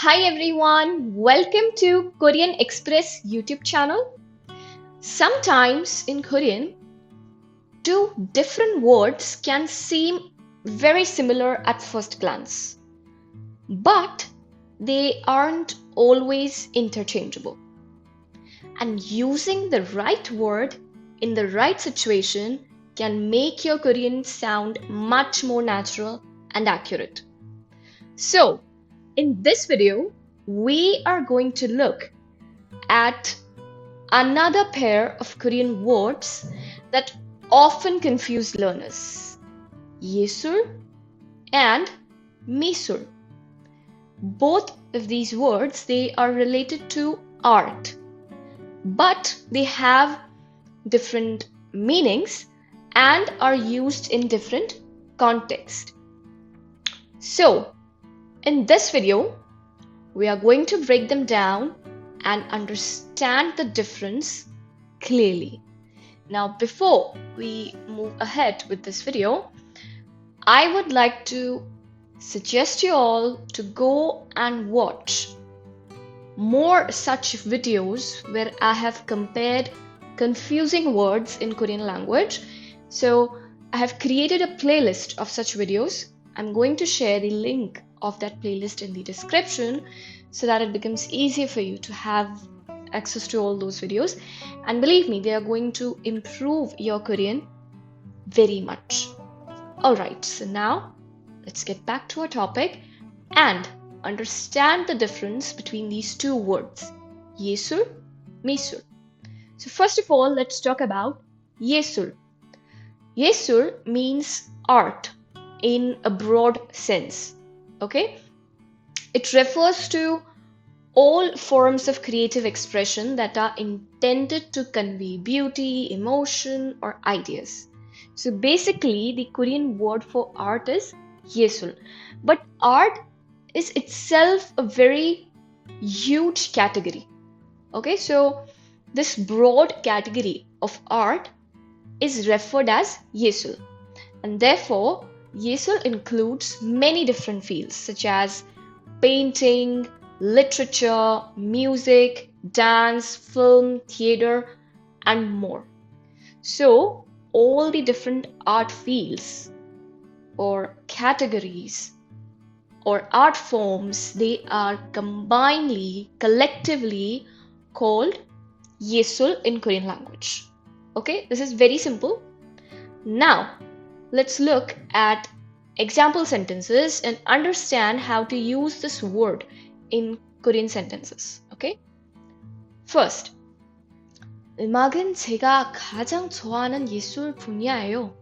Hi everyone, welcome to Korean Express YouTube channel. Sometimes in Korean, two different words can seem very similar at first glance, but they aren't always interchangeable. And using the right word in the right situation can make your Korean sound much more natural and accurate. So, in this video, we are going to look at another pair of Korean words that often confuse learners, 예술 and 미술. Both of these words, they are related to art, but they have different meanings and are used in different contexts. So, in this video, we are going to break them down and understand the difference clearly. Now, before we move ahead with this video, I would like to suggest you all to go and watch more such videos where I have compared confusing words in Korean language. So, I have created a playlist of such videos. I'm going to share the link of that playlist in the description so that it becomes easier for you to have access to all those videos. And believe me, they are going to improve your Korean very much. Alright, so now let's get back to our topic and understand the difference between these two words, 예술, 미술. So first of all, let's talk about 예술. 예술 means art in a broad sense. Okay, it refers to all forms of creative expression that are intended to convey beauty, emotion, or ideas. So basically, the Korean word for art is 예술. But art is itself a very huge category. Okay, so this broad category of art is referred as 예술. And therefore, 예술 includes many different fields such as painting, literature, music, dance, film, theater, and more. So, all the different art fields or categories or art forms, they are collectively called 예술 in Korean language. Okay, this is very simple. Now, let's look at example sentences and understand how to use this word in Korean sentences. Okay? First, 음악은 제가 가장 좋아하는 예술 분야예요.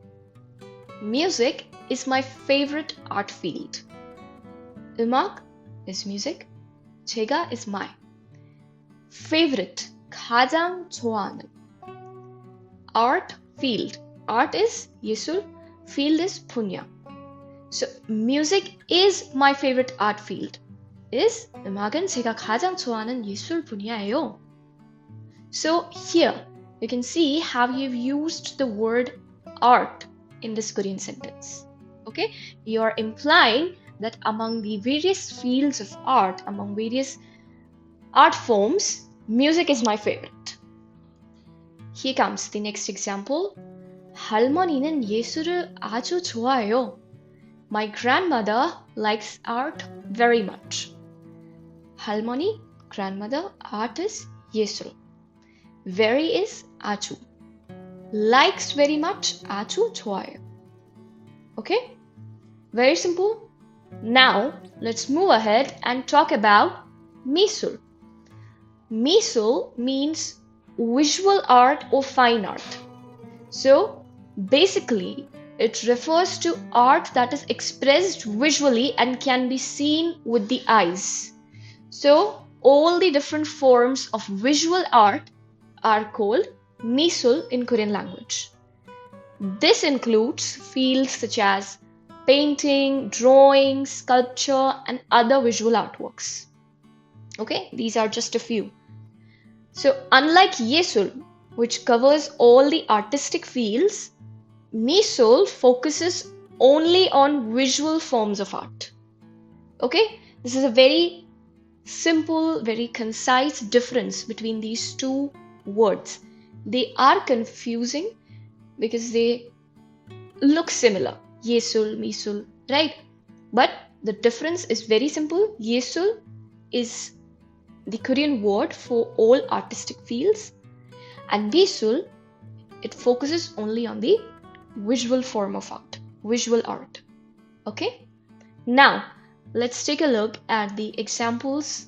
Music is my favorite art field. 음악 is music. 제가 is my. Favorite, 가장 좋아하는. Art field. Art is 예술. Field is punya. So music is my favorite art field. Is 음악은 제가 가장 좋아하는 예술 분야예요. So here you can see how you've used the word art in this Korean sentence. Okay, you are implying that among the various fields of art, among various art forms, music is my favorite. Here comes the next example. 할머니는 예술을 아주 좋아해요. My grandmother likes art very much. 할머니, grandmother, art is 예술. Very is 아주. Likes very much, 아주 좋아해요. Okay? Very simple. Now, let's move ahead and talk about 미술. 미술 means visual art or fine art. So, basically, it refers to art that is expressed visually and can be seen with the eyes. So, all the different forms of visual art are called 미술 in Korean language. This includes fields such as painting, drawing, sculpture, and other visual artworks. Okay, these are just a few. So, unlike 예술, which covers all the artistic fields, 미술 focuses only on visual forms of art. Okay, this is a very simple, very concise difference between these two words. They are confusing because they look similar. Yesul, misul, right? But the difference is very simple. Yesul is the Korean word for all artistic fields, and misul, it focuses only on the visual form of art, visual art. Okay? Now, let's take a look at the examples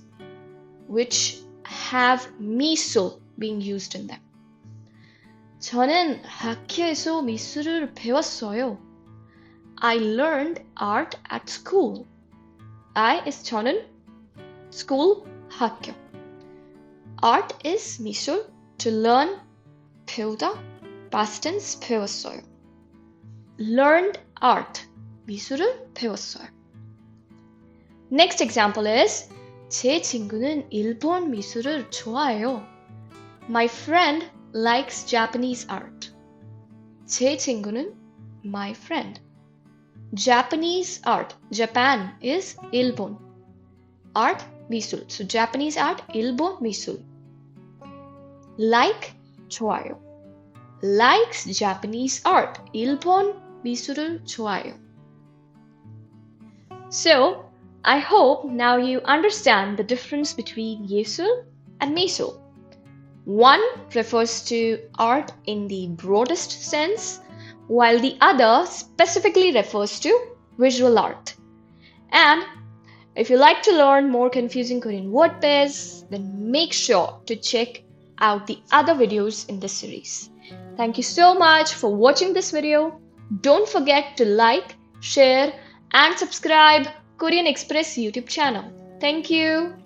which have misul being used in them. 저는 학교에서 미술을 배웠어요. I learned art at school. I is 저는, school, 학교. Art is 미술, to learn, 배우다, past tense 배웠어요. Learned art, 미술을 배웠어요. Next example is 제 친구는 일본 미술을 좋아해요. My friend likes Japanese art. 제 친구는 my friend. Japanese art. Japan is 일본. Art 미술. So Japanese art 일본 미술. Like 좋아요. Likes Japanese art. 일본 미술을 좋아해요. So I hope now you understand the difference between 예술 and 미술. One refers to art in the broadest sense, while the other specifically refers to visual art. And if you like to learn more confusing Korean word pairs, then make sure to check out the other videos in this series. Thank you so much for watching this video. Don't forget to like, share, and subscribe Korean Express YouTube channel. Thank you.